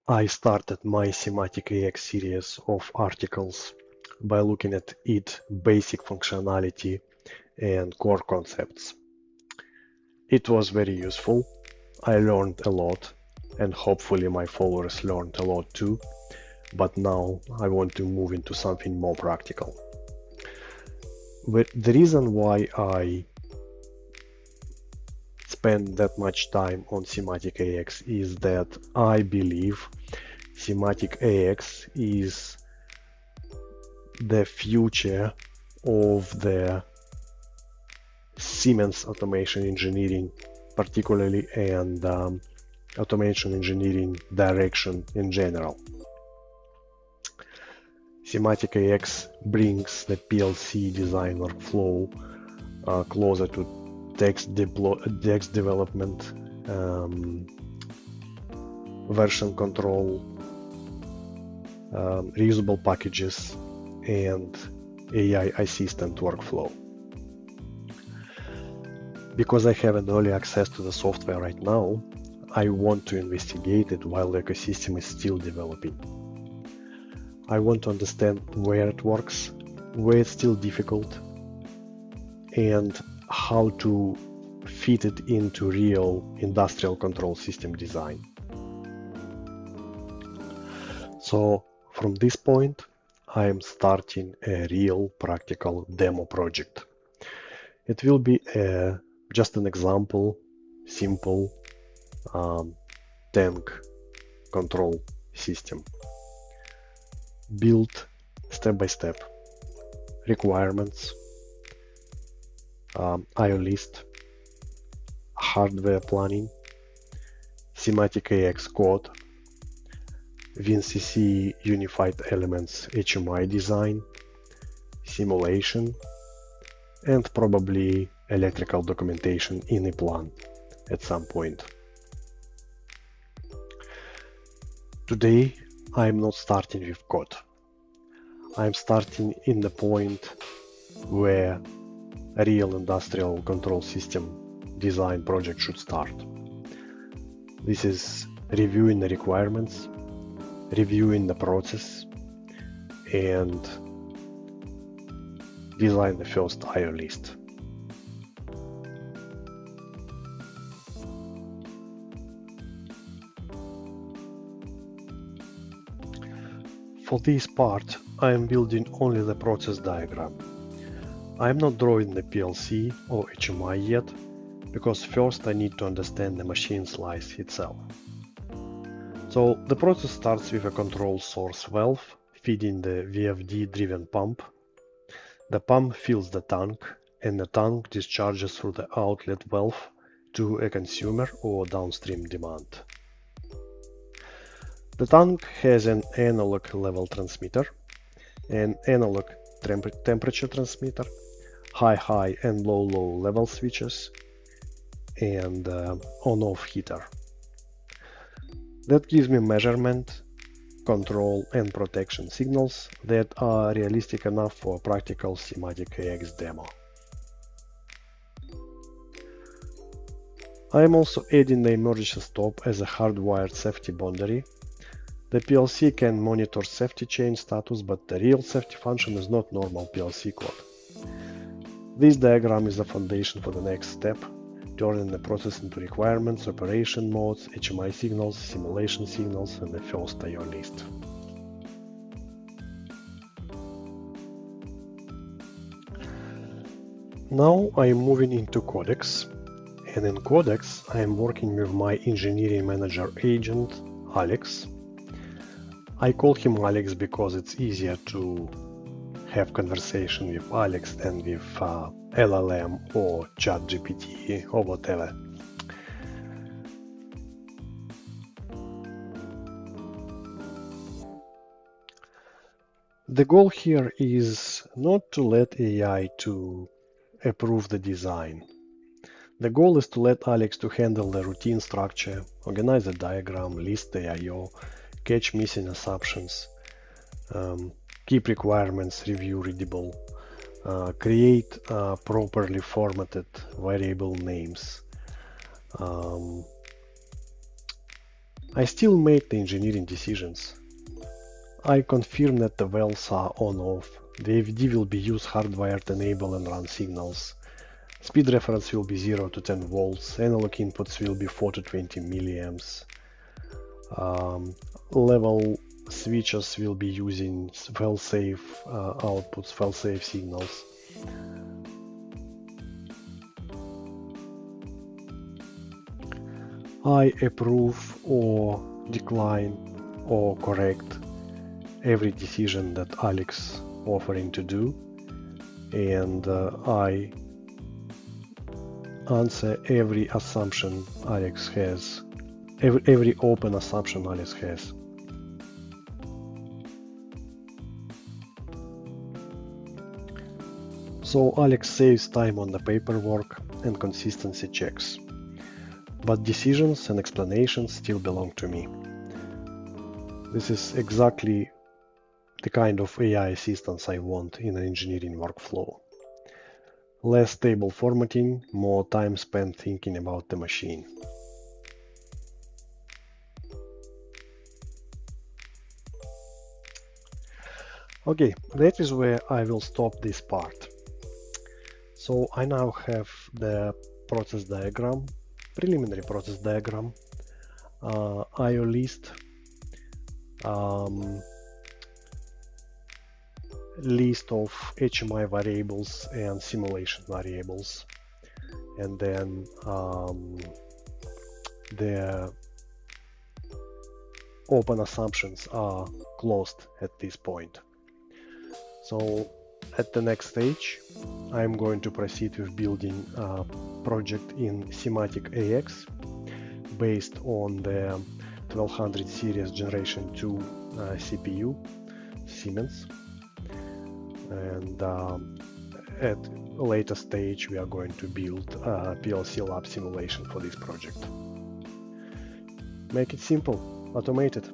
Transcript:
I started my SIMATIC AX series of articles by looking at its basic functionality and core concepts. It was very useful. I learned a lot, and hopefully my followers learned a lot too, but now I want to move into something more practical. The reason why I spend that much time on SIMATIC AX is that I believe SIMATIC AX is the future of the Siemens automation engineering particularly, and automation engineering direction in general. SIMATIC AX brings the PLC design workflow closer to text development, version control, reusable packages, and AI assistant workflow. Because I have an early access to the software right now, I want to investigate it while the ecosystem is still developing. I want to understand where it works, where it's still difficult, and how to fit it into real industrial control system design. So from this point, I am starting a real practical demo project. It will be just an example, simple tank control system. Built step by step. Requirements, IO list, hardware planning, SIMATIC AX code, WinCC unified elements HMI design, simulation, and probably electrical documentation in a plan at some point. Today, I'm not starting with code. I'm starting in the point where a real industrial control system design project should start. This is reviewing the requirements, reviewing the process, and design the first IO list. For this part, I am building only the process diagram. I am not drawing the PLC or HMI yet, because first I need to understand the machine slice itself. So the process starts with a control source valve feeding the VFD-driven pump. The pump fills the tank, and the tank discharges through the outlet valve to a consumer or downstream demand. The tank has an analog level transmitter, an analog temperature transmitter, high and low level switches, and on-off heater. That gives me measurement, control, and protection signals that are realistic enough for a practical SIMATIC AX demo. I am also adding the emergency stop as a hardwired safety boundary. The PLC can monitor safety chain status, but the real safety function is not normal PLC code. This diagram is the foundation for the next step, turning the process into requirements, operation modes, HMI signals, simulation signals, and the first IO list. Now I am moving into Codex, and in Codex I am working with my engineering manager agent, Alex. I call him Alex because it's easier to have conversation with Alex than with LLM or ChatGPT or whatever. The goal here is not to let AI to approve the design. The goal is to let Alex to handle the routine structure, organize the diagram, list the IO, catch missing assumptions, keep requirements review readable, create properly formatted variable names, I still make the engineering decisions. I confirm that the valves are on/off. The AVD will be used hardwired, enable and run signals. Speed reference will be 0 to 10 volts. Analog inputs will be 4 to 20 milliamps. Level switches will be using fail-safe outputs, fail-safe signals. I approve or decline or correct every decision that Alex offering to do, and I answer every assumption Alex has, every open assumption Alex has. So Alex saves time on the paperwork and consistency checks, but decisions and explanations still belong to me. This is exactly the kind of AI assistance I want in an engineering workflow. Less table formatting, more time spent thinking about the machine. Okay, that is where I will stop this part. So I now have the process diagram, preliminary process diagram, IO list, list of HMI variables and simulation variables, and then the open assumptions are closed at this point. So at the next stage, I'm going to proceed with building a project in SIMATIC AX based on the 1200 series generation 2 CPU, Siemens. And at a later stage, we are going to build a PLC lab simulation for this project. Make it simple, automated.